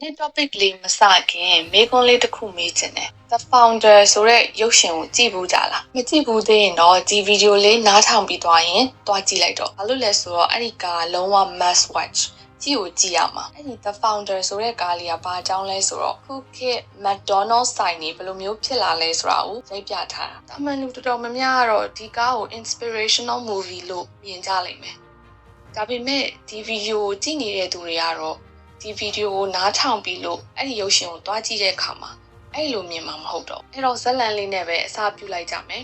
နေ့ topic လေးမစခင်မေးခွန်းလေးတစ်ခုမေးချင်တယ် The Founder ဆိုတဲ့ရုပ်ရှင်ကိုကြည့်ဘူးကြလားမကြည့်ဘူးသေးရင်တော့ဒီဗီဒီယိုလေးနားထောင်ပြီးသွားရင်တွားကြည့်လိုက်တော့ဘာလို့လဲဆိုတော့အဲ့ဒီကားလုံးဝ must watch ကြည့်ကိုကြည့်ရမှာအဲ့ဒီ The Founder ဆိုတဲ့ကားလေးကဘာအကြောင်းလဲဆိုတော့ခုခေတ် McDonald's ဆိုင်နေဘယ်လိုမျိုးဖြစ်လာလဲဆိုတာကိုရိုက်ပြထားတာအမှန်လူတော်တော်များများကတော့ဒီကားကို inspirational movie လို့မြင်ကြလိမ့်မယ်ဒါပေမဲ့ဒီဗီဒီယိုကိုကြည့်နေတဲ့သူတွေကတော့ဒီဗီဒီယိုကိုနားထောင်ပြီးလို့အဲ့ဒီရုပ်ရှင်ကိုတွားကြည့်တဲ့အခါမှာအဲ့လိုမြင်မှာမဟုတ်တော့အဲ့တော့ဇက်လန်လေးနဲ့ပဲအစားပြုလိုက်ကြမယ်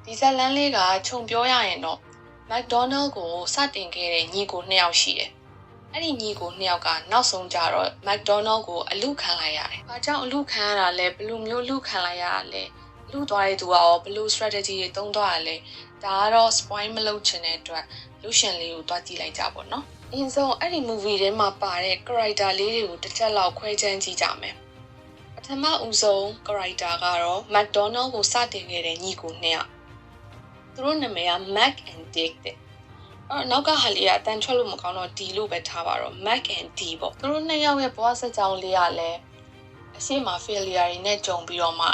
ဒီဇက်လန်လေးကခြုံပြောရရင်တော့ McDonald ကိုစတင်ခဲ့တဲ့ညီကို2ယောက်ရှိတယ်အဲ့ဒီညီကို2ယောက်ကနောက်ဆုံးကြတော့ McDonald ကိုအလူခံလိုက်ရတယ်။ဘာကြောင့်အလူခံရတာလဲဘယ်လိုမျိုးအလူခံလိုက်ရတာလဲလူသွားတဲ့သူကရောဘယ်လို strategy တွေသုံးသွားရလဲဒါကတော့ spoil မလုပ်ချင်တဲ့အတွက်ရုပ်ရှင်လေးကိုတွားကြည့်လိုက်ကြပါတော့။အရင်ဆုံးအဲ့ဒီ movie ထဲမှာပါတဲ့ character လေးတွေကိုတစ်ချက်လောက်ခွဲခြမ်းကြည့်ကြမယ်။ပထမဦးဆုံး character ကတော့ McDonald ကိုစတင်ခဲ့တဲ့ညီကို2ယောက်။သူတို့နာမည်က Mac and Dick တဲ့။နောက်ကဟာလေးကအတန်ထွက်လို့မကောင်းတော့ D လို့ပဲထားပါတော့ Mac and D ပေါ့။သူတို့2ယောက်ရဲ့ဘဝစကြောင်းလေးကလည်းအရှိမ failure တွေနဲ့ကြုံပြီးတော့မှ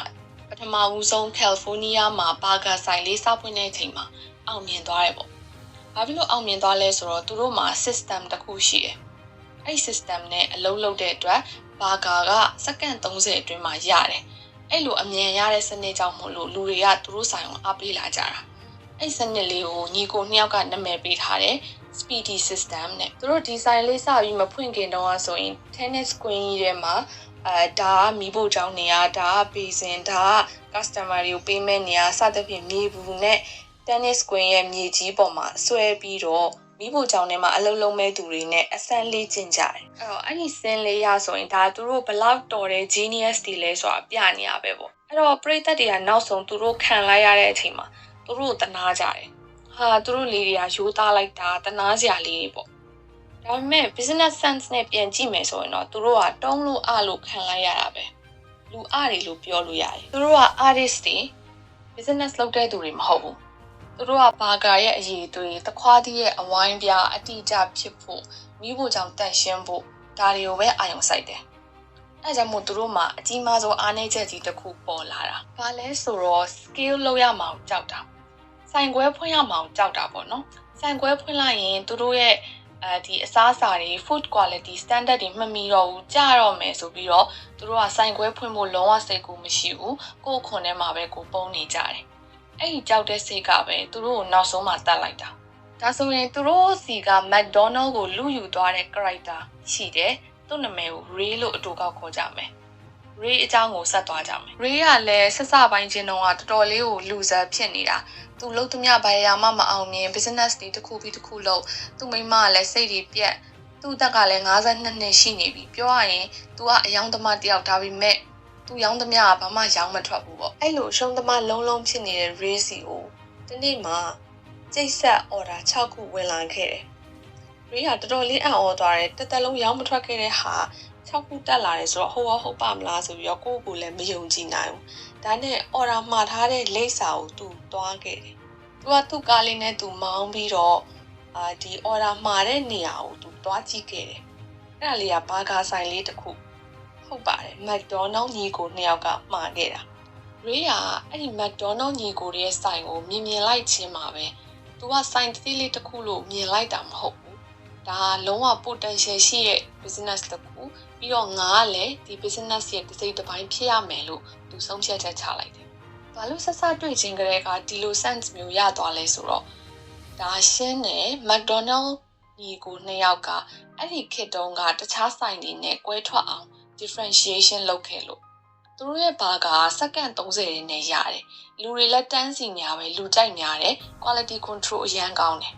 ပထမဦးဆုံး California မှာဘာဂါဆိုင်လေးစဖွင့်တဲ့အချိန်မှာအောင်မြင်သွားတယ်ပေါ့။ဘာဖြစ်လို့အောင်မြင်သွားလဲဆိုတော့သူတို့မှာ system တစ်ခုရှိတယ်။အဲ့ system နဲ့အလုပ်လုပ်တဲ့အတွက်ဘာဂါကစက္ကန့်30အတွင်းမှာရတယ်။အဲ့လိုအမြန်ရတဲ့စနစ်ကြောင့်မို့လို့လူတွေကသူတို့ဆိုင်ကိုအားပေးလာကြတာ။အဲ့စနစ်လေးကိုညီကို2ယောက်ကနာမည်ပေးထားတယ် Speedy System နဲ့သူတို့ဒီဆိုင်လေးစပြီးမဖွင့်ခင်တော့ဆိုရင် tennis queen ကြီးထဲမှာဒါကမီးဖို့ကြောင်းနေရဒါကပေးစင်ဒါက customer တွေကိုပေးမဲ့နေရစသဖြင့်မြေဘူးနဲ့ tennis queen ရဲ့မြေကြီးပေါ်မှာဆွဲပြီးတော့မိဖို့ကြောင့်ထဲမှာအလုံးလုံးမဲ့သူတွေနဲ့အဆန်းလေးကျင့်ကြတယ်အဲ့တော့အဲ့ဒီစင်းလေးရဆိုရင်ဒါသူတို့ဘလောက်တော်တဲ့ genius တွေလဲဆိုတာပြနေရပဲပေါ့အဲ့တော့ပရိသတ်တွေကနောက်ဆုံးသူတို့ခံလိုက်ရတဲ့အချိန်မှာသူတို့တနာကြတယ်ဟာသူတို့လေးတွေကရိုးသားလိုက်တာတနာစရာလေးပေါ့ဒါပေမဲ့ business sense နဲ့ပြန်ကြည့်မယ်ဆိုရင်တော့သူတို့ကတုံးလို့အလို့ခံလိုက်ရတာပဲလူအတွေလို့ပြောလို့ရတယ်သူတို့က artist တွေ business လုပ်တဲ့သူတွေမဟုတ်ဘူးသူတို့ကဘာဂါရဲ့အရေးသွေးသခွားသီးရဲ့အဝိုင်းပြားအတိအကျဖြစ်ဖို့မိဖို့ကြောင့်တန့်ရှင်းဖို့ဒါတွေကိုပဲအာရုံစိုက်တယ်။အဲကြောင့်မို့သူတို့မှာအကြီးမားဆုံးအားနည်းချက်ကြီးတစ်ခုပေါ်လာတာ။ဘာလဲဆိုတော့ skill လောက်ရမှာကြောက်တာ။ဆိုင်ခွဲဖွင့်ရမှာကြောက်တာပေါ့နော်။ဆိုင်ခွဲဖွင့်လိုက်ရင်သူတို့ရဲ့ဒီအစားအစာတွေ food quality standard တွေမမီတော့ဘူးကြာတော့မယ်ဆိုပြီးတော့သူတို့ကဆိုင်ခွဲဖွင့်ဖို့လုံးဝစိတ်ကူမရှိဘူး။ကိုယ်ခွန်ထဲမှာပဲကိုပုံနေကြတယ်။အဲ့ဒီကြောက်တဲ့စိတ်ကပဲသူတို့ကိုနောက်ဆုံးမှတတ်လိုက်တာဒါဆိုရင်သူတို့စီက McDonald ကိုလူယူသွားတဲ့ character ရှိတယ်သူ့နာမည်ကို Ray လို့အတူကောက်ခေါ်ကြမယ် Ray အကြောင်းကိုဆက်သွားကြမယ် Ray ကလည်းဆက်စပိုင်းချင်းတုန်းကတော်တော်လေးကို loser ဖြစ်နေတာသူလုံးသမျှဘာရာမှမအောင်မြင် business တွေတစ်ခုပြီးတစ်ခုလုပ်သူ့မိမကလည်းစိတ်တွေပြက်သူ့တက်ကလည်း52နှစ်ရှိနေပြီပြောရရင် तू ကအယောင်သမားတယောက်ဒါပေမဲ့သူရောင်းသမျှကဘာမှရောင်းမထွက်ဘူးပေါ့အဲ့လိုရှုံးသမားလုံးလုံးဖြစ်နေတဲ့ Racy ကိုဒီနေ့မှာကျိတ်ဆက် order 6ခုဝင်လာခဲ့တယ် Ray ကတော်တော်လေးအံ့ဩသွားတယ်တစ်သက်လုံးရောင်းမထွက်ခဲ့တဲ့ဟာ6ခုတက်လာတယ်ဆိုတော့ဟုတ်ပါမလားဆိုပြီးတော့ကိုယ့်ကိုယ်လည်းမယုံကြည်နိုင်ဘူးဒါနဲ့ order မှားထားတဲ့လိပ်စာကိုသူသွားခဲ့တယ်သူကသူ့ကားလေးနဲ့သူမောင်းပြီးတော့ဒီ order မှားတဲ့နေရာကိုသူသွားကြည့်ခဲ့တယ်အဲ့ဒါလေးကဘာဂါဆိုင်လေးတစ်ခုဟုတ်ပါတယ် McDonald ညီကို2ယောက်ကမှာခဲ့တာ Ray ကအဲ့ဒီ McDonald ညီကိုရဲ့ဆိုင်ကိုမြင်လိုက်ချင်းမှာပဲသူကဆိုင်သေးလေးတစ်ခုလို့မြင်လိုက်တာမဟုတ်ဘူးဒါလုံးဝ potential ရှိရဲ့ business တစ်ခုပြီးတော့ငါကလည်းဒီ business ရဲ့တစ်စိတ်တစ်ပိုင်းဖြစ်ရမယ်လို့သူဆုံးဖြတ်ချက်ချလိုက်တယ်ဘာလို့ဆက်စတွေ့ချင်းကလေးကဒီလို sense မျိုးရသွားလဲဆိုတော့ဒါရှင်းတယ် McDonald ညီကို2ယောက်ကအဲ့ဒီခေတ်တုန်းကတခြားဆိုင်တွေနဲ့ကွဲထွက်အောင်differentiation လုပ်ခဲ့လို့သူတို့ရဲ့ဘာကစက္ကန့်30နဲ့ရတယ်လူတွေလက်တန်းစီများပဲလူကြိုက်များတယ် quality control အရန်ကောင်းတယ်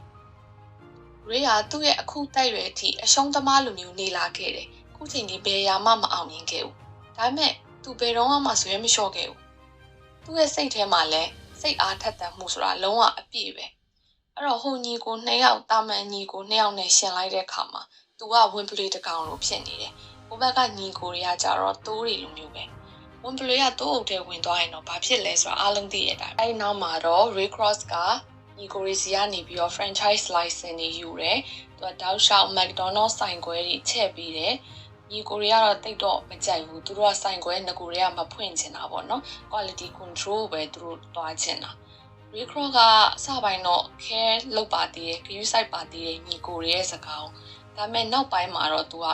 Ray ကသူ့ရဲ့အခုတိုက်ရွယ်အထိအရှုံးသမားလူမျိုးနေလာခဲ့တယ်ခုချိန်ဒီဘယ်ရာမှမအောင်မြင်ခဲ့ဘူးဒါပေမဲ့သူဘယ်တော့မှဆွဲမလျှော့ခဲ့ဘူးသူ့ရဲ့စိတ်ထဲမှာလည်းစိတ်အားထက်သန်မှုဆိုတာလုံးဝအပြည့်ပဲအဲ့တော့ဟိုညီကို2ယောက်တာမန်ညီကို2ယောက်နဲ့ရှင်လိုက်တဲ့အခါမှာသူကဝင်ပလေးတကောင်လိုဖြစ်နေတယ်ဟိုဘက်ကညီကိုတွေကကြတော့တိုးတွေလိုမျိုးပဲဝင်ပလေးကတိုးအုပ်ထဲဝင်သွားရင်တော့ဘာဖြစ်လဲဆိုတာအားလုံးသိရတာအဲ့နောက်မှာတော့ Ray Cross ကညီကိုရီစီကနေပြီးတော့ franchise license တွေယူတယ်သူကတောက်လျှောက် McDonald ဆိုင်ခွဲတွေချက်ပြီးတယ် ညီကိုတွေကတော့တိတ်တော့မကြိုက်ဘူးသူတို့ကဆိုင်ခွဲငကိုတွေကမဖွင့်ချင်တာပေါ့နော် quality control ပဲသူတို့တွားချင်တာ Recross ကအစပိုင်းတော့ care လုပ်ပါသေးတယ် view site ပါသေးတယ်ညီကိုတွေရဲ့စကားဒါပေမဲ့နောက်ပိုင်းမှာတော့သူက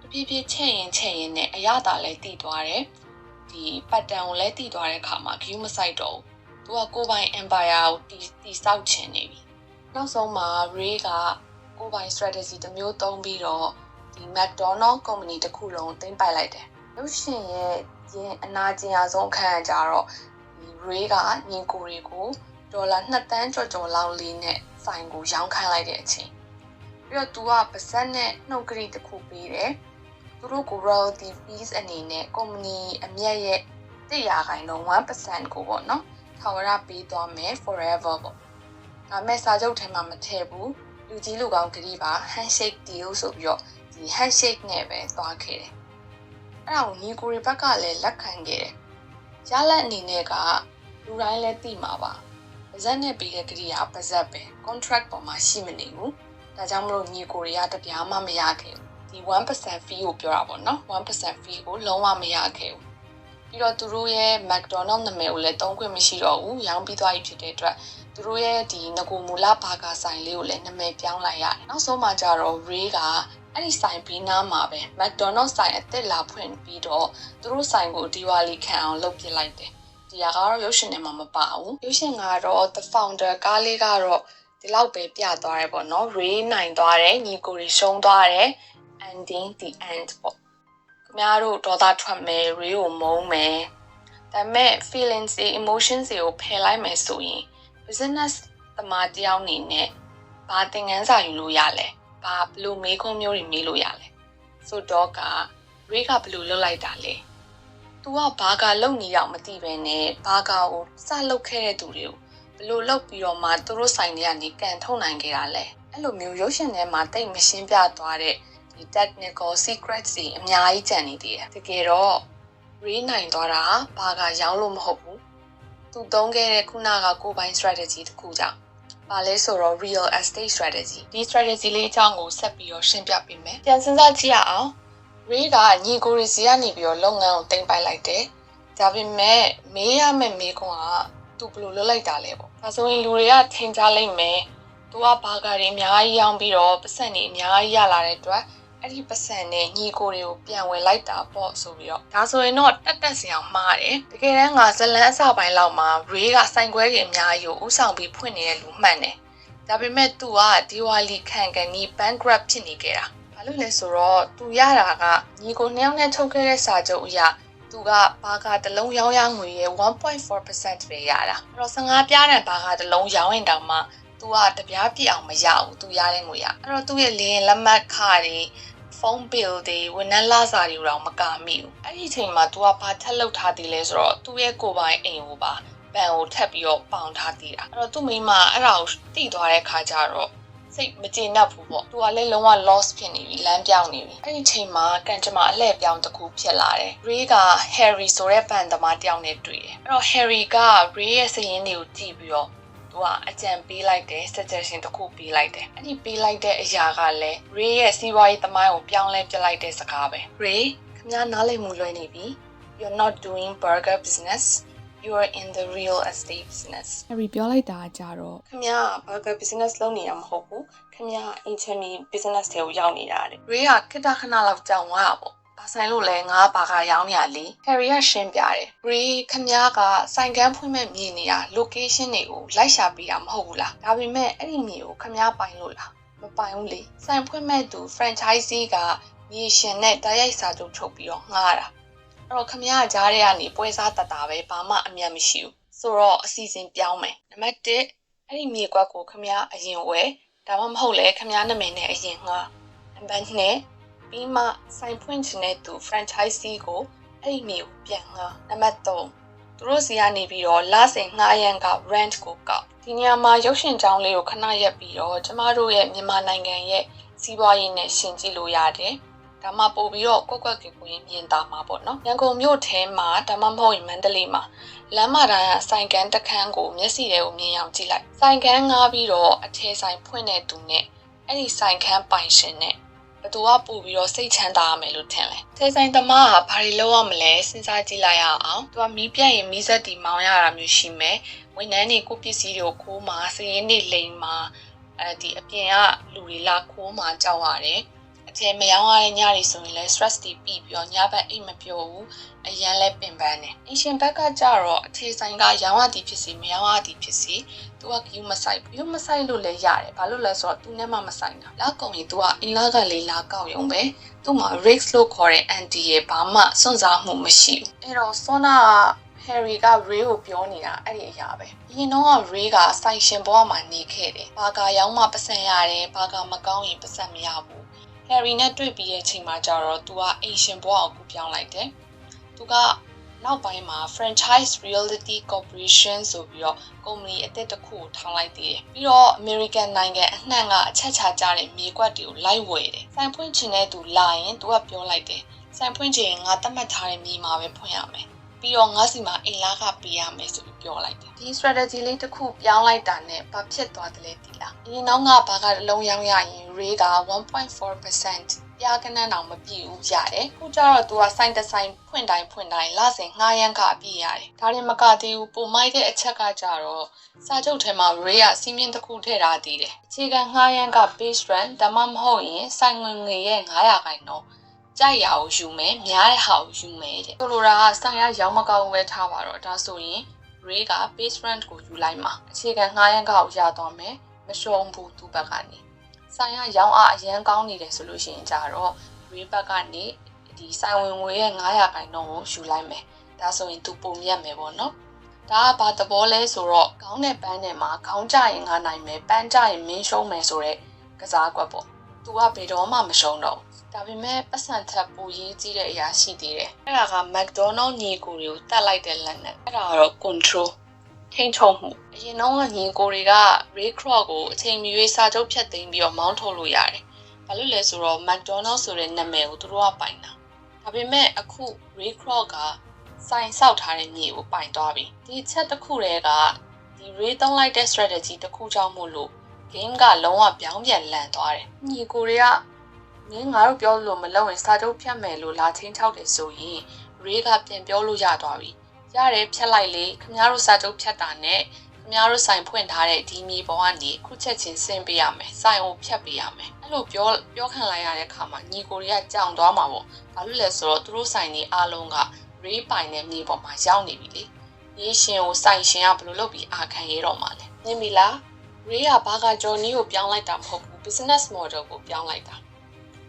တဖြည်းဖြည်းချက်ရင်နဲ့အရသာလည်းတည်သွားတယ်ဒီ pattern ကိုလည်းတည်သွားတဲ့အခါမှာ view မဆိုင်တော့ဘူးသူကကိုယ်ပိုင် empire ကိုတည်ဆောက်ချင်နေပြီနောက်ဆုံးမှာ Ray ကကိုယ်ပိုင် strategy တစ်မျိုးသုံးပြီးတော့ဒီ McDonald company တစ်ခုလုံးသိမ်းပိုက်လိုက်တယ်ရုပ်ရှင်ရဲ့အနာကျင်ရဆုံးအခန်းကြတော့ဒီ Ray ကညီကိုတွေကိုဒေါ်လာ2 သန်းကျော်လောက်လေးနဲ့ဆိုင်ကိုရောင်းခိုင်းလိုက်တဲ့အချိန်ပြီးတော့သူကပါဇက်နဲ့နှုတ်ကလေးတစ်ခုပေးတယ်သူတို့ကို royalty fees အနေနဲ့ company အမြတ်ရဲ့1% ကိုပေါ့နော်ထာဝရပေးသွားမယ် forever ပေါ့ဒါပေမဲ့စာချုပ်ထဲမှာမထည့်ဘူးလူကြီးလူကောင်းကလေးပါ handshake deal ဆိုပြီးတော့ဒီ handshake နဲ့ပဲသွားခဲ့တယ်အဲ့ဒါကိုညီကိုတွေဘက်ကလည်းလက်ခံခဲ့တယ်ရလက်အနေနဲ့ကလူတိုင်းလည်းသိမှာပါပါဇက်နဲ့ပေးတဲ့ကလေးကပါဇက်ပဲ contract ပေါ်မှာရှိမနေဘူးဒါကြောင့်မလို့ညီကိုတွေကတပြားမှမရခဲ့ဘူးဒီ 1% fee ကိုပြောတာပေါ့နော် 1% fee ကိုလုံးဝမရခဲ့ဘူးပြီးတော့သူတို့ရဲ့ McDonald နာမည်ကိုလည်းသုံးခွင့်မရှိတော့ဘူးရောင်းပြီးသွားပြီဖြစ်တဲ့အတွက်သူတို့ရဲ့ဒီငကိုမူလဘာကာဆိုင်လေးကိုလည်းနာမည်ပြောင်းလိုက်ရတယ်နောက်ဆုံးမှကျတော့ Ray ကအဲ့ဒီဆိုင်ပြီးနားမှာပဲ McDonald ဆိုင်အစ်စ်လာဖွင့်ပြီးတော့သူတို့ဆိုင်ကိုဒီဝါလီခံအောင်လုပ်ပြလိုက်တယ်ဒီကတော့ရုပ်ရှင်ထဲမှာမပါဘူးရုပ်ရှင်ကတော့ The Founder ကားလေးကတော့ဒီလောက်ပဲပြသွားတယ်ပေါ့နော် Ray နိုင်သွားတယ်ညီကိုတွေရှုံးသွားတယ် ending the end ပေါ့ခင်ဗျားတို့ဒေါသထွက်မယ် Ray ကိုမုန်းမယ်ဒါပေမဲ့ feelings တွေ emotions တွေကိုဖယ်လိုက်မယ်ဆိုရင် business သမားတယောက်အနေနဲ့ဘာသင်ခန်းစာယူလို့ရလဲဘာဘလို့မေးခွန်းမျိုးတွေမေးလို့ရလဲဆိုတော့က Ray ကဘလို့လုပ်လိုက်တာလဲသူကဘာကလုံနေတော့မသိပဲနဲ့ဘာကကိုစလုပ်ခဲ့တဲ့သူတွေကိုဘလို့လုပ်ပြီးတော့မှသူတို့ဆိုင်တွေကနေကန်ထုတ်နိုင်ခဲ့တာလဲအဲ့လိုမျိုးရုပ်ရှင်ထဲမှာတိတ်မရှင်းပြသွားတဲ့ဒီ technical secrets တွေအများကြီးကျန်နေသေးတယ်တကယ်တော့ Ray နိုင်သွားတာဘာကရောင်းလို့မဟုတ်ဘူးသူသုံးခဲ့တဲ့ခုနကကိုယ်ပိုင် strategy တစ်ခုကြောင့်ဘာလဲဆိုတော့ real estate strategy ဒီ strategy လေးအကြောင်းကိုဆက်ပြီးတော့ရှင်းပြပေးမယ်ပြန်စဉ်းစားကြည့်ရအောင် Ray ကညီကိုရီစီကနေပြီးတော့လုပ်ငန်းကိုတင်ပိုက်လိုက်တယ်ဒါပေမဲ့မေးရမယ့်မေးခွန်းကသူဘယ်လိုလုပ်လိုက်တာလဲပေါ့ဒါဆိုရင်လူတွေကထင်ကြလိမ့်မယ်သူကဘာကာတွေအများကြီးရောင်းပြီးတော့ပတ်စံတွေအများကြီးရလာတဲ့အတွက်အဲ့ဒီပတ်စံနဲ့ညီကိုတွေကိုပြန်ဝင်လိုက်တာပေါ့ဆိုပြီးတော့ဒါဆိုရင်တော့တက်စရာမှားတယ်တကယ်တမ်းကဇလန်းအစပိုင်းလောက်မှာ Ray ကဆိုင်ခွဲတွေအများကြီးကိုဥဆောင်ပြီးဖွင့်နေတဲ့လူမှန်တယ်ဒါပေမဲ့သူကဒီဝါလီခံကန်ဒီ bankrupt ဖြစ်နေခဲ့တာဘာလို့လဲဆိုတော့သူရတာကညီကိုနှစ်ယောက်နဲ့ထုတ်ခဲ့တဲ့စာချုပ်အရသူကဘာကာတစ်လုံးရောင်းရငွေရဲ့ 1.4% ပဲရတာအဲ့တော့15ပြားတန်ဘာကာတစ်လုံးရောင်းရင်တောင်မှသူကတပြားပြည့်အောင်မရဘူးသူရတဲ့ငွေရအဲ့တော့သူ့ရဲ့လင်းလက်မှတ်ခတွေဖုန်း bill တွေဝန်ထမ်းလစာတွေတော့မကမိဘူးအဲ့ဒီအချိန်မှာ तू ကဘာထက်လုပ်ထားသေးလဲဆိုတော့သူ့ရဲ့ကိုယ်ပိုင်အိမ်ကိုပါဘန်ကိုထပ်ပြီးတော့ပေါင်ထားသေးတာအဲ့တော့သူ့မိမအဲ့ဒါကိုတိသွားတဲ့ခါကျတော့စိတ်မကျေနပ်ဘူးပေါ့ तू ကလည်းလုံးဝ loss ဖြစ်နေပြီလမ်းပြောင်းနေပြီအဲ့ဒီအချိန်မှာကန်ကျမအလှည့်ပြောင်းတစ်ခုဖြစ်လာတယ် Ray က Harry ဆိုတဲ့ဘန်သမားတယောက်နဲ့တွေ့တယ်အဲ့တော့ Harry က Ray ရဲ့စာရင်းတွေကိုကြည့်ပြီးတော့သူကအကြံပေးလိုက်တယ် suggestion တစ်ခုပေးလိုက်တယ်အဲ့ဒီပေးလိုက်တဲ့အရာကလည်း Ray ရဲ့စီးပွားရေးသမိုင်းကိုပြောင်းလဲပြလိုက်တဲ့စကားပဲ Ray ခင်ဗျားနားလည်မှုလွဲနေပြီ You're not doing burger business you are in the real estate business အဲ့ဒီပြောလိုက်တာကြတော့ခင်ဗျား burger business လုပ်နေတာမဟုတ်ဘူးခင်ဗျား internet business တွေကိုရောက်နေတာတဲ့ Ray ကခဏခဏလောက်ကြောင်သွားတာပေါ့ဘာဆိုင်လို့လဲငါဘာကရောင်းနေရလေ Harry ကရှင်းပြတယ် Ray ခင်ဗျားကဆိုင်ကန်းဖွင့်မဲ့မြေနေရ location တွေကိုလိုက်ရှာပေးတာမဟုတ်ဘူးလားဒါပေမဲ့အဲ့ဒီမြေကိုခင်ဗျားပိုင်လို့လားမပိုင်ဘူးလေဆိုင်ဖွင့်မဲ့သူ franchisee ကမြေရှင်နဲ့တိုက်ရိုက်စာချုပ်ချုပ်ပြီးတော့ငှားတာအဲ့တော့ခင်ဗျားကြားထဲကနေပွဲစားတတာပဲဘာမှအမြတ်မရှိဘူးဆိုတော့အစီအစဉ်ပြောင်းမယ်နံပါတ်1အဲ့ဒီမြေကွက်ကိုခင်ဗျားအရင်ဝယ်ဒါမှမဟုတ်လေခင်ဗျားနာမည်နဲ့အရင်ငှားနံပါတ်2ပြီးမှဆိုင်ဖွင့်ချင်တဲ့သူ franchisee ကိုအဲ့ဒီမြေကိုပြန်ငှားနံပါတ်3သူတို့စီကနေပြီးတော့လစဉ်ငှားရန်က rent ကိုကောက်ဒီနေရာမှာရုပ်ရှင်ကြောင်းလေးကိုခဏရပ်ပြီးတော့ကျမတို့ရဲ့မြန်မာနိုင်ငံရဲ့စီးပွားရေးနဲ့ရှင်းကြည့်လို့ရတယ်ဒါမှပို့ပြီးတော့ကွက်ကွက်ကွယ်ကွယ်မြင်တာမှာပေါ့နော်ရန်ကုန်မြို့ထဲမှာဒါမှမဟုတ်ရင်မန္တလေးမှာလမ်းမတိုင်းကဆိုင်ကန်းတစ်ခန်းကိုမျက်စိထဲကိုမြင်အောင်ကြည့်လိုက်ဆိုင်ကန်းငှားပြီးတော့အထည်ဆိုင်ဖွင့်တဲ့သူနဲ့အဲ့ဒီဆိုင်ခန်းပိုင်ရှင်နဲ့ ဘသူကပို့ပြီးတော့စိတ်ချမ်းသာရမယ်လို့ထင်လဲထဲဆိုင်သမားကဘာတွေလုပ်ရမလဲစဉ်းစားကြည့်လိုက်ရအောင်သူကမီးပြတ်ရင်မီးစက်တီမောင်းရတာမျိုးရှိမယ်ဝန်ထမ်းတွေကိုပစ္စည်းတွေကိုခိုးမှာစရင်းတွေလိမ်မှာဒီအပြင်ကလူတွေလာခိုးမှာကြောက်ရတယ်အထင်မရောရတဲ့ညတွေဆိုရင်လည်း stress တွေပြီးပြီးတော့ညဘက်အိတ်မပျော်ဘူးအရန်လဲပင်ပန်းတယ်အရှင်ဘက်ကကြတော့အထေဆိုင်ကရောင်းရသည်ဖြစ်စီမရောင်းရသည်ဖြစ်စီသူကဂယူမဆိုင်ဘူးဂယူမဆိုင်လို့လည်းရတယ်ဘာလို့လဲဆိုတော့သူနဲ့မှမဆိုင်တာလောက်ကုန်ရင်သူကအင်လာကလေးလာကောက်ရုံပဲသူ့မှာ risk လို့ခေါ်တဲ့ anti ရဲ့ဘာမှစွန့်စားမှုမရှိဘူးအဲ့တော့ဆွမ်းနာHarry က Ray ကိုပြောနေတာအဲ့ဒီအရာပဲ။ရင်တော့ Ray ကစိုင်ရှင်ဘဝမှာနေခဲ့တယ်။ဘာကရောင်းမှပတ်စံရတယ်။ဘာကမကောင်းရင်ပတ်စံမရဘူး။ Harry နဲ့တွေ့ပြီးတဲ့အချိန်မှာကျတော့ तू ကအိမ်ရှင်ဘဝကိုကူပြောင်းလိုက်တယ်။ तू ကနောက်ပိုင်းမှာ Franchise Realty Corporation ဆိုပြီးတော့ကုမ္ပဏီအသစ်တစ်ခုကိုထောင်လိုက်သေးတယ်။ပြီးတော့ American နိုင်ငံအနှံ့ကအချက်ချကြတဲ့မြေကွက်တွေကိုလိုက်ဝယ်တယ်။ဆိုင်ဖွင့်ချင်တဲ့သူလာရင် तू ကပြောလိုက်တယ်။ဆိုင်ဖွင့်ချင်ငါသတ်မှတ်ထားတဲ့မြေမှာပဲဖွင့်ရမယ်။ပြီးတော့ငါစီမှာအိမ်လာကပေးရမယ်ဆိုပြီးပြောလိုက်တယ်ဒီ strategy လေးတစ်ခုပြောင်းလိုက်တာနဲ့ဘာဖြစ်သွားတယ်လဲဒီလားအရင်တော့ငါဘာကအလုံးရောင်းရရင် Ray က 1.4% ပြားကနန်းအောင်မပြည့်ဘူးရတယ်ခုကျတော့ तू ကစိုင်းတစ်ဆိုင်ဖွင့်တိုင်းလစဉ်ငှားရမ်းကအပြည့်ရတယ်ဒါရင်မကသေးဘူးပုံမိုက်တဲ့အချက်ကကြတော့စာချုပ်ထဲမှာ Ray ကစီးမြင့်တစ်ခုထည့်ထားသေးတယ်အခြေခံငှားရမ်းက base rent ဒါမှမဟုတ်ရင်စိုင်းငွေရဲ့900ခိုင်နှုန်းကြိုက်ရအောင်ယူမယ်များတဲ့ဟာကိုယူမယ်တဲ့ဆိုလိုတာကဆိုင်ရရောင်းမကောင်းပဲထားပါတော့ဒါဆိုရင် Ray က base rent ကိုယူလိုက်မှာအခြေခံငှားရမ်းကောက်ရသွားမယ်မရှုံးဘူးသူ့ဘက်ကနေဆိုင်ရရောင်းအားအရန်ကောင်းနေတယ်ဆိုလို့ရှိရင်ကြတော့ Ray ဘက်ကနေဒီဆိုင်ဝင်ငွေရဲ့900ခိုင်နှုန်းကိုယူလိုက်မယ်ဒါဆိုရင်သူပုံမြတ်မယ်ပေါ့နော်ဒါကဘာသဘောလဲဆိုတော့ခေါင်းနဲ့ပန်းနဲ့မှာခေါင်းကြရင်ငါနိုင်မယ်ပန်းကြရင်မင်းရှုံးမယ်ဆိုတဲ့ကစားကွက်ပေါ့သူကဘယ်တော့မှမရှုံးတော့ဒါပေမဲ့ပတ်စံထပ်ပူရေးကြီးတဲ့အရာရှိသေးတယ်။အဲ့ဒါက McDonald ညီကိုတွေကိုတတ်လိုက်တဲ့လက်နဲ့အဲ့ဒါကတော့ control ထိန်းချုပ်မှုအရင်တော့ညီကိုတွေက Ray Kroc ကိုအချိန်မီစာချုပ်ဖြတ်သိမ်းပြီးတော့မောင်းထုတ်လို့ရတယ်။ဘာလို့လဲဆိုတော့ McDonald ဆိုတဲ့နာမည်ကိုသူတို့ကပိုင်တာ။ဒါပေမဲ့အခု Ray Kroc ကစိုင်းဆောက်ထားတဲ့ညီကိုပိုင်သွားပြီ။ဒီချက်တစ်ခုတည်းကဒီ Ray သုံးလိုက်တဲ့ strategy တစ်ခုကြောင့်မို့လို့ game ကလုံးဝပြောင်းပြန်လန်သွားတယ်။ညီကိုတွေကမင်းငါတို့ပြောလို့မလုပ်ရင်စာချုပ်ဖြတ်မယ်လို့လာချင်းချောက်တယ်ဆိုရင် Ray ကပြန်ပြောလို့ရသွားပြီရတယ်ဖြတ်လိုက်လေခင်ဗျားတို့စာချုပ်ဖြတ်တာနဲ့ခင်ဗျားတို့ဆိုင်ဖွင့်ထားတဲ့ဒီမြေပေါ်ကနေခုချက်ချင်းဆင်းပေးရမယ်ဆိုင်ကိုဖြတ်ပေးရမယ်အဲ့လိုပြောခံလိုက်ရတဲ့အခါမှာညီကိုတွေကကြောင်သွားမှာပေါ့ဘာလို့လဲဆိုတော့သူတို့ဆိုင်တွေအားလုံးက Ray ပိုင်တဲ့မြေပေါ်မှာရောက်နေပြီလေမြေရှင်ကိုဆိုင်ရှင်ကဘယ်လိုလုပ်ပြီးအာခံရတော့မှာလဲမြင်ပြီလား Ray ကဘာကဂျော်နီကိုပြောင်းလိုက်တာမဟုတ်ဘူး business model ကိုပြောင်းလိုက်တ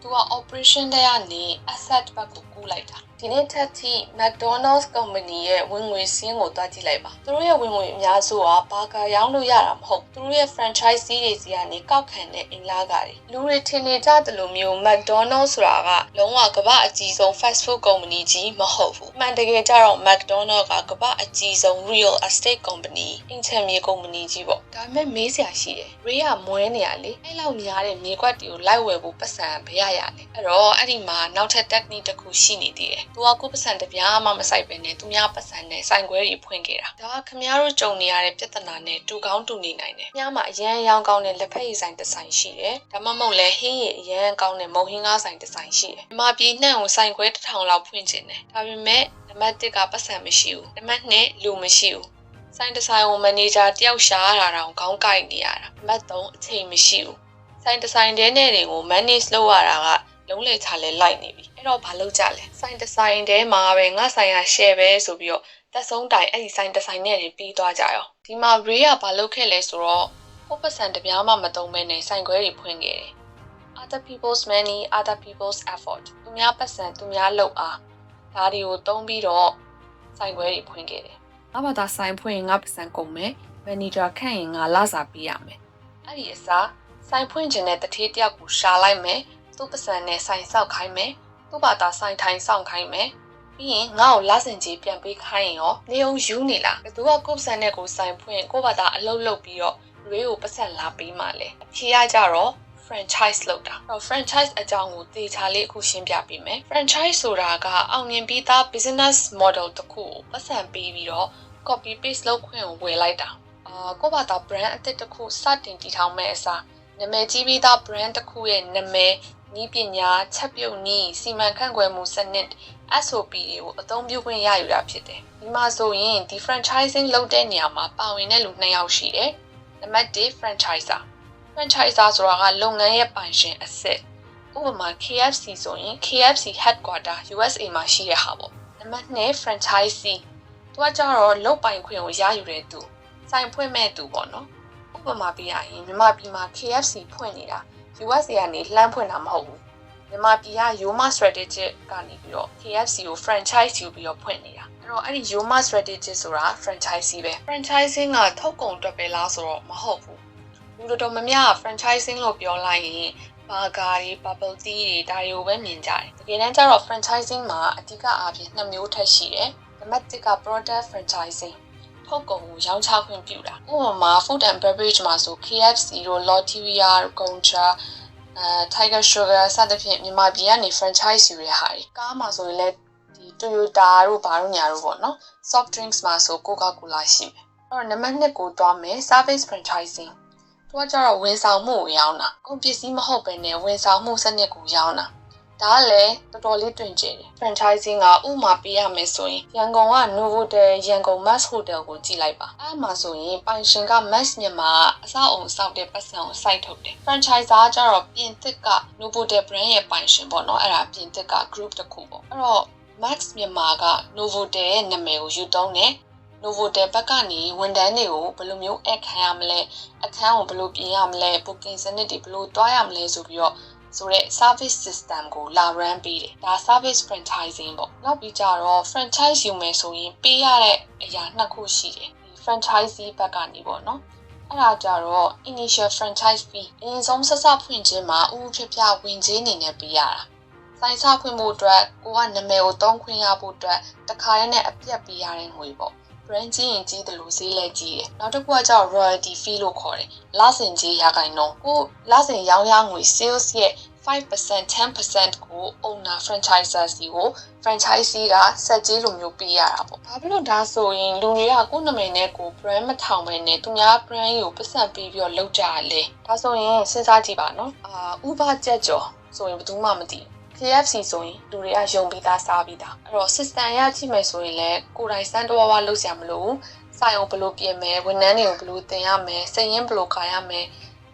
ာသူက operation တဲ့ကနေ asset ဘက်ကိုကူးလိုက်တာဒီနေ့ထက်ထိ McDonald's company ရဲ့ဝင်ငွေစင်းကိုတွားကြည့်လိုက်ပါသူတို့ရဲ့ဝင်ငွေအများစုကဘာကာရောင်းလို့ရတာမဟုတ်သူတို့ရဲ့ franchise တွေစီကနေကောက်ခံတဲ့အင်လာကတွေလူတွေထင်နေကြတယ်လို့မျိုး McDonald's ဆိုတာကလုံးဝကမ္ဘာအကြီးဆုံး fast food company ကြီးမဟုတ်ဘူးမှန်တကယ်ကြတော့ McDonald's ကကမ္ဘာအကြီးဆုံး real estate company အင်ချမ်းမြေ company ကြီးပေါ့ဒါပေမဲ့မေးစရာရှိတယ် Ray ကမွဲနေရလေအဲ့လောက်များတဲ့မြေကွက်တွေကိုလိုက်ဝယ်ဖို့ပတ်စံဘယ်ရရလဲအဲ့တော့အဲ့ဒီမှာနောက်ထပ် technique တစ်ခုရှိနေသေးတယ်သူကကိုပတ်စံတပြားမှမဆိုင်ပဲနဲ့သူများပတ်စံနဲ့ဆိုင်ခွဲတွေဖွင့်ခဲ့တာဒါကခမည်းတော်ကြုံနေရတဲ့ပြဿနာနဲ့တူကောင်းတူနေနိုင်တယ်ညမှာအရန်ရောင်းကောင်းတဲ့လက်ဖက်ရည်ဆိုင်တစ်ဆိုင်ရှိတယ်ဒါမှမဟုတ်လဲဟင်းရည်အရန်ကောင်းတဲ့မုံဟင်းကားဆိုင်တစ်ဆိုင်ရှိတယ်ဒီမှာပြည်နှံ့ကိုဆိုင်ခွဲ1000လောက်ဖွင့်ခြင်းတယ်ဒါပေမဲ့နံပါတ်1ကပတ်စံမရှိဘူးနံပါတ်2လူမရှိဘူးဆိုင်တစ်ဆိုင်ကိုမန်နေဂျာတယောက်ရှာရတာတောင်ခေါင်းကိုက်နေရတာနံပါတ်3အချိန်မရှိဘူးဆိုင်တစ်ဆိုင်တည်းနဲ့တွေကို manage လုပ်ရတာကလုံးလေချလဲလိုက်နေပြီအဲ့တော့ဘာလုပ်ကြလဲဆိုင်တစ်ဆိုင်တည်းမှာပဲငါဆိုင်ရ share ပဲဆိုပြီးတော့တက်ဆုံးတိုင်အဲ့ဒီဆိုင်တစ်ဆိုင်နဲ့ပြီးသွားကြရောဒီမှာ Ray ကဘာလုပ်ခဲ့လဲဆိုတော့ကိုပတ်စံတပြားမှမသုံးဘဲနဲ့ဆိုင်ခွဲတွေဖွင့်ခဲ့တယ် other people's money other people's effort သူများပတ်စံသူများလုပ်အားဒါတွေကိုသုံးပြီးတော့ဆိုင်ခွဲတွေဖွင့်ခဲ့တယ်ငါဘာသာဆိုင်ဖွင့်ရင်ငါပတ်စံကုန်မယ် manager ခန့်ရင်ငါလစာပေးရမယ်အဲ့ဒီအစားဆိုင်ဖွင့်ခြင်းတဲ့တထေးတယောက်ကိုရှာလိုက်မယ်သူ့ပတ်စံနဲ့ဆိုင်ဆောက်ခိုင်းမယ်သူ့ဘာသာဆိုင်ထိုင်ဆောင်ခိုင်းမယ်ပြီးရင်ငါ့ကိုလဆင်ကြီးပြန်ပေးခိုင်းရင်ရောနေအောင်ယူနေလားသူကကိုယ်ပတ်စံနဲ့ကိုဆိုင်ဖွင့်ကိုဘာသာအလုပ်လုပ်ပြီးတော့ Ray ကိုပတ်စံလာပေးမှလဲအဖြေရကြတော့ franchise လုပ်တာအဲ့ franchise အကြောင်းကိုသေချာလေးအခုရှင်းပြပေးမယ် franchise ဆိုတာကအောင်မြင်ပြီးသား business model တစ်ခုကိုပတ်စံပေးပြီးတော့ copy paste လုပ်ခွင့်ကိုဝယ်လိုက်တာကိုဘာသာ brand အသစ်တစ်ခုစတင်တည်ထောင်မဲ့အစားနာမည်ကြီးပြီးသား brand တစ်ခုရဲ့နာမည် နီးပညာချက်ပြုတ်နည်းစီမံခန့်ခွဲမှုစနစ် SOP တွေကိုအသုံးပြုခွင့်ရယူတာဖြစ်တယ်ဒီမှာဆိုရင်ဒီ franchising လုပ်တဲ့နေရာမှာပါဝင်တဲ့လူ2ယောက်ရှိတယ်နံပါတ်1 franchiser ဆိုတာကလုပ်ငန်းရဲ့ပိုင်ရှင်အစစ်ဥပမာ KFC ဆိုရင် KFC headquarter USA မှာရှိတဲ့ဟာပေါ့နံပါတ်2 franchisee သူကကြတော့လုပ်ပိုင်ခွင့်ကိုရယူတဲ့သူစိုင်ဖွင့်မဲ့သူပေါ့နော်ဥပမာပြရရင်မြန်မာပြည်မှာ KFC ဖွင့်နေတာ USA ကနေလှမ်းဖွင့်တာမဟုတ်ဘူးမြန်မာပြည်က Yoma Strategic ကနေပြီးတော့ KFC ကို franchise ယူပြီးတော့ဖွင့်နေတာအဲ့တော့အဲ့ဒီ Yoma Strategic ဆိုတာ franchisee ပဲ franchising ကထုတ်ကုန်အတွက်ပဲလားဆိုတော့မဟုတ်ဘူးလူတော်များများ franchising လို့ပြောလိုက်ရင်ဘာဂါတွေ bubble tea တွေဒါတွေကိုပဲမြင်ကြတယ်တကယ်တမ်းကျတော့ franchising မှာအဓိကအားဖြင့်2မျိုးထပ်ရှိတယ်နံပါတ်1က product franchising ထုတ်ကုန်ကိုရောင်းချခွင့်ပြုတာဥပမာ food and beverage မှာဆို KFC တို့ Lotteria တို့ Gongcha Tiger Sugar စသဖြင့်မြန်မာပြည်ကနေ franchise ယူရဟာတွေကားမှာဆိုရင်လည်းဒီ Toyota တို့ဘာတို့ညာတို့ပေါ့နော် soft drinks မှာဆို Coca-Cola ရှိတယ်အဲ့တော့နံပါတ်2ကိုသွားမယ် service franchising သူကကျတော့ဝန်ဆောင်မှုကိုရောင်းတာကုန်ပစ္စည်းမဟုတ်ဘဲနဲ့ဝန်ဆောင်မှုစနစ်ကိုရောင်းတာဒါကလည်းတော်တော်လေးတွင်ကျယ်တယ် franchising ကဥမာပေးရမယ်ဆိုရင်ရန်ကုန်က Novotel ရန်ကုန် Max Hotel ကိုကြည့်လိုက်ပါအဲ့မှာဆိုရင်ပိုင်ရှင်က Max မြန်မာအဆောက်အုံစောက်တဲ့ပတ်စံကိုစိုက်ထုတ်တယ် franchiser ကျတော့ပြင်သစ်က Novotel brand ရဲ့ပိုင်ရှင်ပေါ့နော်အဲ့ဒါပြင်သစ်က group တစ်ခုပေါ့အဲ့တော့ Max မြန်မာက Novotel ရဲ့နာမည်ကိုယူသုံးတယ် Novotel ဘက်ကနေဝန်ထမ်းတွေကိုဘယ်လိုမျိုးအခန်းရမလဲအခန်းကိုဘယ်လိုပြင်ရမလဲ booking စနစ်တွေဘယ်လိုတွားရမလဲဆိုပြီးတော့ဆိုတဲ့ service system ကိုလာ run ပေးတယ်ဒါ service franchising ပေါ့နောက်ပြီးကြတော့ franchise ယူမယ်ဆိုရင်ပေးရတဲ့အရာ2ခုရှိတယ်ဒီ franchisee ဘက်ကနေပေါ့နော်အဲ့ဒါကြတော့ initial franchise fee အရင်ဆုံးဆက်စဖွင့်ခြင်းမှာဥပဖြပြဝင်ခြင်းအနေနဲ့ပေးရတာစိုင်းစဖွင့်ဖို့အတွက်ကိုကနာမည်ကိုသုံးခွင့်ရဖို့အတွက်တစ်ခါတည်းနဲ့အပြတ်ပေးရတဲ့ငွေပေါ့ brand ကြီးရင်ကြီးတယ်လို့ဈေးလဲကြီးတယ်နောက်တစ်ခုကကျတော့ royalty fee လို့ခေါ်တယ်လစဉ်ကြီးရာခိုင်နှုန်းကိုလစဉ်ရောင်းရငွေ sales ရဲ့5% 10% ကို owner franchiser စီကို franchisee ကဆက်ကြီးလိုမျိုးပေးရတာပေါ့ဘာဖြစ်လို့ဒါဆိုရင်လူတွေကကိုယ့်နာမည်နဲ့ကို brand မထောင်ဘဲနဲ့သူများ brand ကိုပတ်စံပေးပြီးတော့လုပ်ကြရလဲဒါဆိုရင်စဉ်းစားကြည့်ပါနော်Uber ကြက်ကြော်ဆိုရင်ဘယ်သူမှမသိဘူးKFC ဆိုရင်လူတွေကယုံပြီးသားစားပြီးသားအဲ့တော့ system ရကြည့်မယ်ဆိုရင်လည်းကိုယ်တိုင်စမ်းတဝါဝါလုပ်စရာမလိုဘူးစိုင်အောင်ဘယ်လိုပြင်မယ်ဝန်ထမ်းတွေကိုဘယ်လိုတင်ရမယ်စည်ရင်းဘယ်လိုခါရမယ်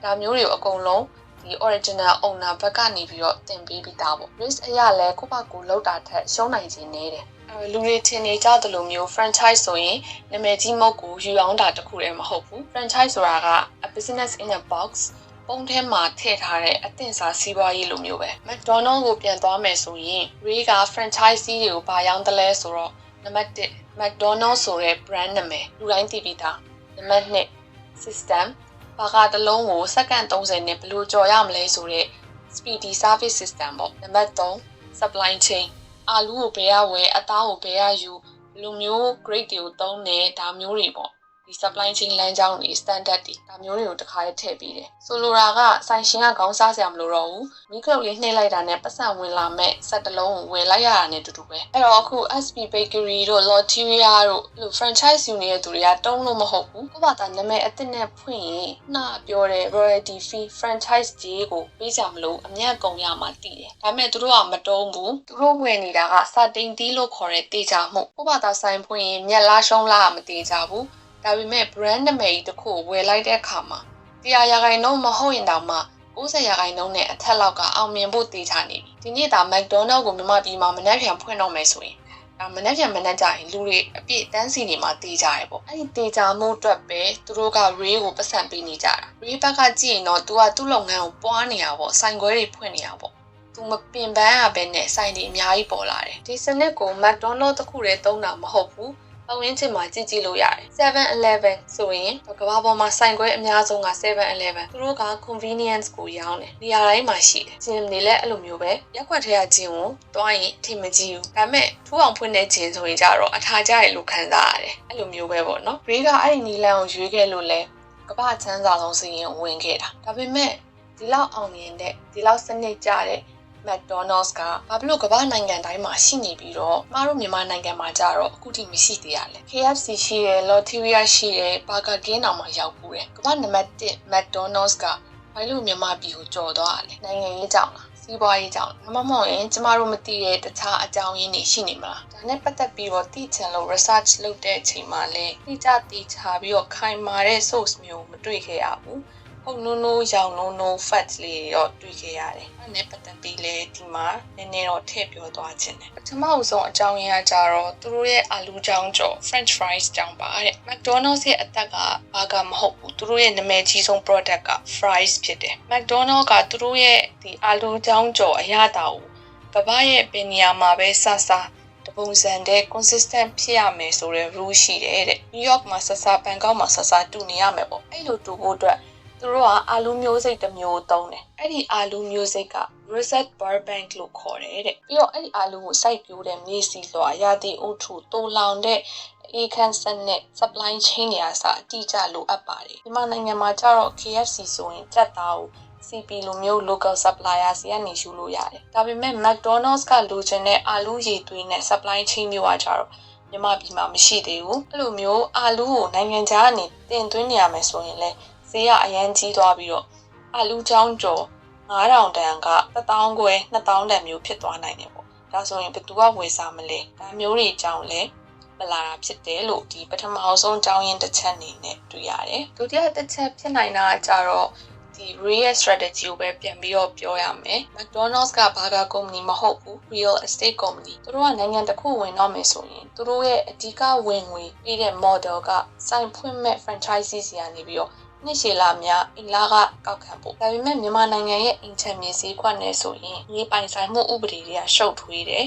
ဒါမျိုးတွေကိုအကုန်လုံးဒီ original owner ဘက်ကနေပြီးတော့တင်ပေးပြီးသားပေါ့ risk အရလဲကိုယ့်ဘက်ကိုလောက်တာထက်ရှုံးနိုင်ခြင်းနေတယ်လူတွေထင်နေကြတယ်လို့မျိုး franchise ဆိုရင်နာမည်ကြီးမုတ်ကိုယူအောင်တာတခုတည်းမဟုတ်ဘူး franchise ဆိုတာက a business in a boxပုံထဲမှာထည့်ထားတဲ့အသင့်စားစီးပွားရေးလိုမျိုးပဲ McDonald ကိုပြန်သွားမယ်ဆိုရင် Ray က franchisee တွေကိုဘာရောင်းတယ်လဲဆိုတော့နံပါတ်1 McDonald ဆိုတဲ့ brand နာမည်လူတိုင်းသိပြီးသားနံပါတ်2 system ဘာကတလုံးကိုစက္ကန့်30နဲ့ဘယ်လိုကြော်ရမလဲဆိုတဲ့ speedy service system ပေါ့နံပါတ်3 supply chain အာလူကိုဘယ်ရဝယ်အသားကိုဘယ်ရယူဘယ်လိုမျိုး grade တွေကိုသုံးတယ်ဒါမျိုးတွေပေါ့ဒီ supply chain လမ်းကြောင်းတွေ standard တွေဒါမျိုးတွေကိုတစ်ခါတည်းထည့်ပေးတယ်ဆိုလိုတာကဆိုင်ရှင်ကခေါင်းစားစရာမလိုတော့ဘူးမိခလုတ်လေးနှိပ်လိုက်တာနဲ့ပတ်စံဝင်လာမဲ့စက်တလုံးကိုဝယ်လိုက်ရတာနဲ့တူတူပဲအဲ့တော့အခု SB Bakery တို့ Lotteria တို့လို့ franchise ယူနေတဲ့သူတွေကတုံးလို့မဟုတ်ဘူးကိုယ့်ဘာသာနာမည်အသစ်နဲ့ဖွင့်ရင်နှာပြောတဲ့ royalty fee franchise ကြီးကိုပေးကြမလို့အမြတ်ကုန်ရမှာတည်တယ်ဒါပေမဲ့သူတို့ကမတုံးဘူးသူတို့ဝင်နေတာကစာတင်တီးလို့ခေါ်တဲ့တေချာမှုကိုယ့်ဘာသာဆိုင်ဖွင့်ရင်မြက်လားရှုံးလားမတေချာဘူးဒါပေမဲ့ brand နာမည်ကြီးတစ်ခုဝယ်လိုက်တဲ့အခါမှာ100%မဟုတ်ရင်တောင်မှ90%နဲ့အထက်လောက်ကအောင်မြင်ဖို့တေချာနေပြီဒီနေ့ဒါ McDonald ကိုမြန်မာပြည်မှာမနှက်ပြန်ဖွင့်တော့မယ်ဆိုရင်မနှက်ပြန်မနှက်ကြရင်လူတွေအပြည့်တန်းစီနေမှာတေချာရပေါ့အဲ့ဒီတေချာမှုအတွက်ပဲသူတို့က Ray ကိုပတ်စံပေးနေကြတာ Ray ဘက်ကကြည့်ရင်တော့ तू ကသူ့လုပ်ငန်းကိုပွားနေတာပေါ့ဆိုင်ခွဲတွေဖွင့်နေတာပေါ့သူမပင်ပန်းရပဲနဲ့ဆိုင်တွေအများကြီးပေါ်လာတယ်ဒီစနစ်ကို McDonald တခုတည်းသုံးတာမဟုတ်ဘူးအဝင်းချင်မှာကြည့်လို့ရတယ် 7-Eleven ဆိုရင်ကမ္ဘာပေါ်မှာဆိုင်ခွဲအများဆုံးက 7-Eleven သူတို့က convenience ကိုရောင်းတယ်နေရာတိုင်းမှာရှိတယ်ဂျင်တွေလည်းအဲ့လိုမျိုးပဲရက်ခွက်ထဲကဂျင်ကိုတွားရင်ထင်မကြည့်ဘူးဒါပေမဲ့ထူအောင်ဖွင့်တဲ့ဂျင်ဆိုရင်ကြတော့အထာကြရလို့ခံစားရတယ်အဲ့လိုမျိုးပဲပေါ့နော် Ray ကအဲ့ဒီနီလန်ကိုရွေးခဲ့လို့လဲကမ္ဘာချမ်းသာဆုံးစီရင်ဝင်ခဲ့တာဒါပေမဲ့ဒီလောက်အောင်မြင်တဲ့ဒီလောက်စနစ်ကြတဲ့McDonald's ကဘာဖြစ်လို့ကမ္ဘာနိုင်ငံတိုင်းမှာရှိနေပြီးတော့မတို့မြန်မာနိုင်ငံမှာကြတော့အခုထိမရှိသေးရလဲ KFC ရှိတယ် Lotteria ရှိတယ် Burger King တောင်မှရောက်ဘူးတယ်ကမ္ဘာနံပါတ်1 McDonald's ကဘာလို့မြန်မာပြည်ကိုကြော်သွားရလဲနိုင်ငံရေးကြောင့်လား စီးပွားရေးကြောင့်ဒါမှမဟုတ်ရင်ကျမတို့မသိတဲ့တခြားအကြောင်းရင်းတွေရှိနေမလားဒါနဲ့ပတ်သက်ပြီးတော့သိချင်လို့ research လုပ်တဲ့အချိန်မှာလည်းသိချပြီးတော့ခိုင်မာတဲ့ source မျိုးမတွေ့ခဲ့ရဘူးဟုတ်နိုးရောင်နိုး facts လေးတော့တွေ့ခဲ့ရတယ်အဲ့နဲ့ပတ်သက်ပြီးလည်းဒီမှာနည်းနည်းတော့ထည့်ပြောသွားခြင်းတယ်ပထမဆုံးအကြောင်းရင်းကကြတော့သူတို့ရဲ့အာလူချောင်းကြော် French fries ကြောင့်ပါတဲ့ McDonald's ရဲ့အသက်ကဘာကမဟုတ်ဘူးသူတို့ရဲ့နာမည်ကြီးဆုံး product က fries ဖြစ်တယ် McDonald's ကသူတို့ရဲ့ဒီအာလူချောင်းကြော်အရသာကိုကမ္ဘာရဲ့ဘယ်နေရာမှာပဲစတပုံစံတဲ့ consistent ဖြစ်ရမယ်ဆိုတဲ့ rule ရှိတယ်တဲ့ New York မှာဘန်ကောက်မှာတူနေရမယ်ပေါ့အဲ့လိုတူဖို့အတွက်သူတို့ကအာလူမျိုးစိတ်တစ်မျိုးသုံးတယ်အဲ့ဒီအာလူမျိုးစိတ်က Rosette Burbank လို့ခေါ်တယ်တဲ့ပြီးတော့အဲ့ဒီအာလူကိုစိုက်ပျိုးတဲ့မြေစီလွှာရာသီဥတုတိုးလောင်တဲ့အေးခန်းစနစ် supply chain တွေအစအတိအကျလိုအပ်ပါတယ်ဒီမှာနိုင်ငံမှာကျတော့ KFC ဆိုရင်ကြက်သားကို CP လိုမျိုး local supplier စီကနေယူလို့ရတယ်ဒါပေမဲ့ McDonald's ကလိုချင်တဲ့အာလူရည်သွေးနဲ့ supply chain မျိုးကကျတော့မြန်မာပြည်မှာမရှိသေးဘူးအဲ့လိုမျိုးအာလူကိုနိုင်ငံခြားကနေတင်သွင်းနေရမယ်ဆိုရင်လည်းဈေးကအရန်ကြီးသွားပြီးတော့အာလူချောင်းကျော်9000တန်က1000ခွဲ2000တန်မျိုးဖြစ်သွားနိုင်တယ်ပေါ့ဒါဆိုရင်ဘယ်သူကဝယ်စားမလဲဒါမျိုးတွေအကြောင်းလဲမလာတာဖြစ်တယ်လို့ဒီပထမဆုံးအကြောင်းရင်းတစ်ချက်အနေနဲ့တွေ့ရတယ်ဒုတိယတစ်ချက်ဖြစ်နိုင်တာကကြတော့ဒီ real strategy ကိုပဲပြန်ပြီးတော့ပြောရမယ် McDonald's ကဘာက company မဟုတ်ဘူး real estate company သူတို့ကနိုင်ငံတစ်ခုဝင်တော့မယ်ဆိုရင်သူတို့ရဲ့အဓိကဝင်ငွေပေးတဲ့ model ကစိုင်ဖွင့်မဲ့ franchisee စီကနေပြီးတော့နှစ်ရှည်လာများအင်လာကကောက်ခံဖို့ဒါပေမဲ့မြန်မာနိုင်ငံရဲ့အင်ချန်မြေစည်းခွက်နဲ့ဆိုရင်မြေပိုင်ဆိုင်မှုဥပဒေတွေကရှုပ်ထွေးတယ်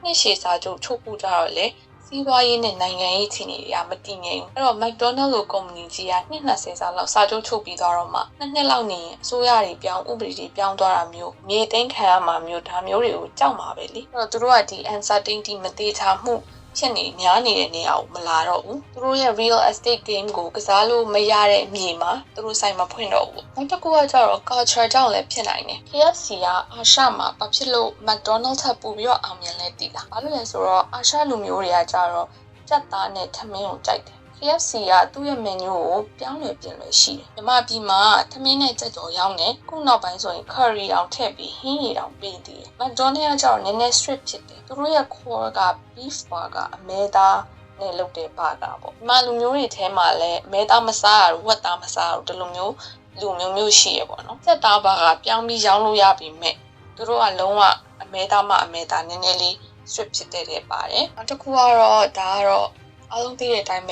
နှစ်ရှည်စာချုပ်ချုပ်ပို့ကြတော့လေစီးပွားရေးနဲ့နိုင်ငံရေးအခြေအနေတွေကမတည်ငြိမ်ဘူးအဲ့တော့ McDonald's လိုကုမ္ပဏီကြီးက20စာလောက်စာချုပ်ချုပ်ပြီးသွားတော့မှနှစ်လောက်နေရင်အစိုးရတွေပြောင်းဥပဒေတွေပြောင်းသွားတာမျိုးမြေသိမ်းခံရမှာမျိုးဒါမျိုးတွေကိုကြောက်မှာပဲလေအဲ့တော့သူတို့ကဒီ uncertainty မသေးချာမှုဖြစ်နေများနေတဲ့နေရာကိုမလာတော့ဘူးသူတို့ရဲ့ real estate game ကိုကစားလို့မရတဲ့မြေမှာသူတို့ဆိုင်မဖွင့်တော့ဘူးနောက်တစ်ခုကကျတော့ culture ကြောင့်လည်းဖြစ်နိုင်တယ် KFC ကအာရှမှာဘာဖြစ်လို့ McDonald's ထပ်ပို့ပြီးတော့အောင်မြင်လဲသိလားဘာလို့လဲဆိုတော့အာရှလူမျိုးတွေကကျတော့ကြက်သားနဲ့ထမင်းကိုကြိုက်တယ် KFC ကသူ့ရဲ့ menu ကိုပြောင်းလဲပြင်လို့ရှိတယ်။မြန်မာပြည်မှာထမင်းနဲ့ကြက်ကြော်ရောင်းတယ်။ခုနောက်ပိုင်းဆိုရင် curry တောင်ထည့်ပြီးဟင်းရည်တောင်ပေးသေးတယ်။ McDonald's ကကျတော့နည်းနည်း strict ဖြစ်တယ်။သူတို့ရဲ့ core က beef burger အမဲသားနဲ့လုပ်တဲ့ burger ပေါ့။ဒီမှာလူမျိုးတွေထဲမှာလည်းအမဲသားမစားရဘူးဝက်သားမစားရဘူးဒီလိုမျိုးလူမျိုးရှိရပေါ့နော်။ကြက်သား burger ပြောင်းပြီးရောင်းလို့ရပြီမဲ့သူတို့ကလုံးဝအမဲသားမှအမဲသားနည်းနည်းလေး strict ဖြစ်တဲ့ပါတယ်။နောက်တစ်ခုကတော့ဒါကတော့အားလုံးသိတဲ့အတိုင်းပ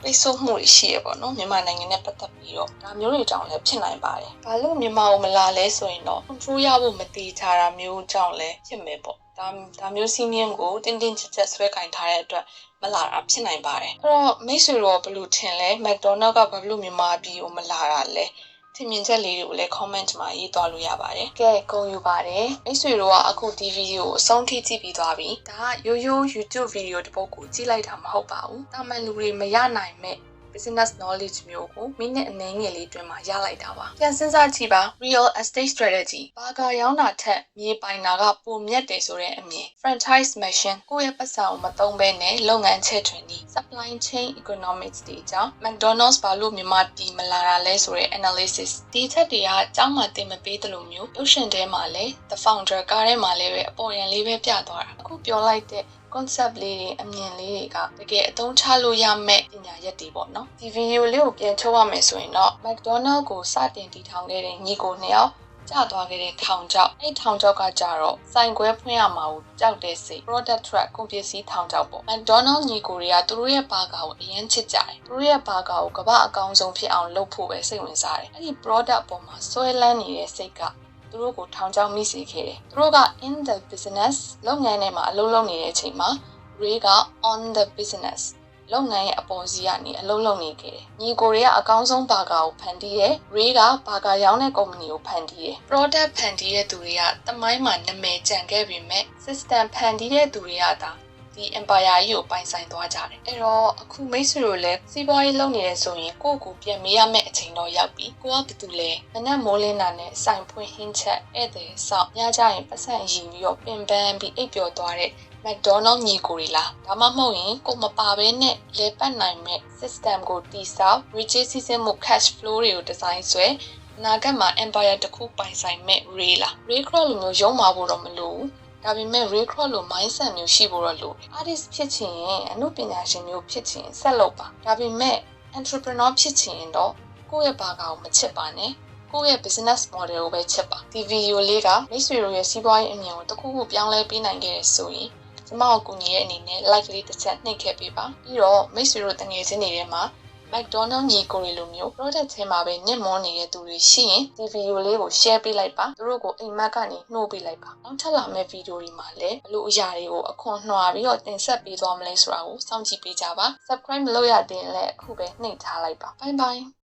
ဲပိတ်ဆို့မှုတွေရှိရပေါ့နော်မြန်မာနိုင်ငံနဲ့ပတ်သက်ပြီးတော့ဒါမျိုးတွေကြောင့်လည်းဖြစ်နိုင်ပါတယ်။ဘာလို့မြန်မာကိုမလာလဲဆိုရင်တော့ control ရဖို့မတိချတာမျိုးကြောင့်လည်းဖြစ်မယ်ပေါ့။ဒါမျိုးစီးမြင်ကိုတင်းတင်းကြပ်ကြပ်ဆွဲကင်ထားတဲ့အတွက်မလာတာဖြစ်နိုင်ပါတယ်။အဲ့တော့မိတ်ဆွေတို့ဘယ်လိုထင်လဲ McDonald's ကဘာလို့မြန်မာပြည်ကိုမလာတာလဲ။ထင်မြင်ချက်လေးတွေကိုလည်း comment မှာရေးသွားလို့ရပါတယ်။ကဲဂုဏ်ယူပါတယ်။မိတ်ဆွေတို့ကအခုဒီဗီဒီယိုကိုအဆုံးထိကြည့်ပြီးသွားပြီ။ဒါကရိုးရိုး YouTube ဗီဒီယိုတစ်ပုဒ်ကိုကြည့်လိုက်တာမဟုတ်ပါဘူး။တာမန်လူတွေမရနိုင်မဲ့ business knowledge မျိုးကိုမိနစ်အနည်းငယ်လေးတွင်မှာရလိုက်တာပါ။ပြန်စဉ်းစားကြည့်ပါ real estate strategy ဘာကရောင်းတာထက်မြေပိုင်တာကပိုမြတ်တယ်ဆိုတဲ့အမြင် franchise machine ကိုယ့်ရဲ့ပတ်စံကိုမသုံးဘဲနဲ့လုပ်ငန်းချဲ့ထွင်ပြီး supply chain economics တွေကြောင့် McDonald's ဘာလို့မြန်မာပြည်မလာတာလဲဆိုတဲ့ analysis ဒီချက်တွေကအကြောင်းမှတင်မပေးတယ်လို့မျိုးရုပ်ရှင်ထဲမှာလည်း the founder ကားထဲမှာလည်းပဲအပေါ်ယံလေးပဲပြသွားတာအခုပြောလိုက်တဲ့concept လေးတွေအမြင်လေးတွေကတကယ်အသုံးချလို့ရမယ့်ပညာရပ်တွေပေါ့နော်ဒီဗီဒီယိုလေးကိုပြန်ချုပ်ရမယ်ဆိုရင်တော့ McDonald's ကိုစတင်တည်ထောင်ခဲ့တဲ့ညီကိုနှစ်ယောက်ကျသွားခဲ့တဲ့ထောင်ချောက်အဲ့ထောင်ချောက်ကကြတော့စိုင်ခွဲဖွင့်ရမှာကိုကြောက်တဲ့စိတ် product track ကုန်ပစ္စည်းထောင်ချောက်ပေါ့ McDonald's ညီကိုတွေကသူတို့ရဲ့ဘာကာကိုအရင်ချစ်ကြတယ်သူတို့ရဲ့ဘာကာကိုကမ္ဘာအကောင်းဆုံးဖြစ်အောင်လုပ်ဖို့ပဲစိတ်ဝင်စားတယ်အဲ့ဒီ product ပေါ်မှာဆွဲလန်းနေတဲ့စိတ်ကသူတို့ကိုထောင်ချောက်မိစေခဲ့တယ်သူတို့က in the business လုပ်ငန်းထဲမှာအလုပ်လုပ်နေတဲ့အချိန်မှာRay က on the business လုပ်ငန်းရဲ့အပေါ်စီးကနေအလုပ်လုပ်နေခဲ့တယ်။ညီကိုတွေကအကောင်းဆုံးဘာကာကိုဖန်တီးတယ်။ Ray ကဘာကာရောင်းတဲ့ကုမ္ပဏီကိုဖန်တီးတယ်။ product ဖန်တီးတဲ့သူတွေကတမိုင်းမှာနာမည်ကျန်ခဲ့ပေမဲ့ system ဖန်တီးတဲ့သူတွေကသာဒီ empire ကြီးကိုပိုင်ဆိုင်သွားကြတယ်။အဲ့တော့အခုမိတ်ဆွေတို့လည်းစီးပွားရေးလုပ်နေရဆိုရင်ကိုယ့်ကိုပြန်မေးရမယ့်အချိန်တော့ရောက်ပြီ။ကိုကဘာတူလဲ။မနက်မိုးလင်းတာနဲ့စိုင်ဖွင့်ဟင်းချက်ဧည့်သည်ဆောက်ညကြရင်ပတ်စံရည်ပြီးတော့ပင်ပန်းပြီးအိပ်ပျော်သွားတဲ့McDonald's ညီကိုတွေလားဒါမှမဟုတ်ရင်ကိုမပါဘဲနဲ့လဲပတ်နိုင်မဲ့ system ကိုတည်ဆောက် reach စီစဉ်မှု cash flow တွေကို design ဆွဲ အနာဂတ်မှာ empire တစ်ခုပိုင်ဆိုင်မဲ့ Ray လား Ray Kroc လိုမျိုးရုံးမာဖို့တော့မလိုဘူးဒါပေမဲ့ Ray Kroc လို mindset မျိုးရှိဖို့တော့လိုတယ် artist ဖြစ်ချင်ရင်အမှုပညာရှင်မျိုးဖြစ်ချင်ဆက်လုပ်ပါဒါပေမဲ့ entrepreneur ဖြစ်ချင်ရင်တော့ကိုယ့်ရဲ့ဘာကာကိုမချစ်ပါနဲ့ကိုယ့်ရဲ့ business model ကိုပဲချစ်ပါဒီ video လေးကမိတ်ဆွေတို့ရဲ့စီးပွားရေးအမြင်ကိုတစ်ခုခုပြောင်းလဲပေးနိုင်ခဲ့ရဆိုရင်ကျမကိုကူညီရဲ့အနေနဲ့ like လေးတစ်ချက်နှိပ်ခဲ့ပေးပါပြီးတော့မိတ်ဆွေတို့တငယ်ချင်းတွေထဲမှာ McDonald ညီကိုတွေလိုမျိုး product ထဲမှာပဲညစ်မောနေတဲ့သူတွေရှိရင်ဒီ video လေးကို share ပေးလိုက်ပါသူတို့ကိုအိမ်မက်ကနေနှိုးပေးလိုက်ပါနောက်ထပ်လာမယ့် video တွေမှာလည်းဘလို့အရာတွေကိုအခွန်နှွာပြီးတော့တင်ဆက်ပေးသွားမလဲဆိုတာကိုစောင့်ကြည့်ပေးကြပါ subscribe မလုပ်ရသေးရင်လည်းအခုပဲနှိပ်ထားလိုက်ပါ bye bye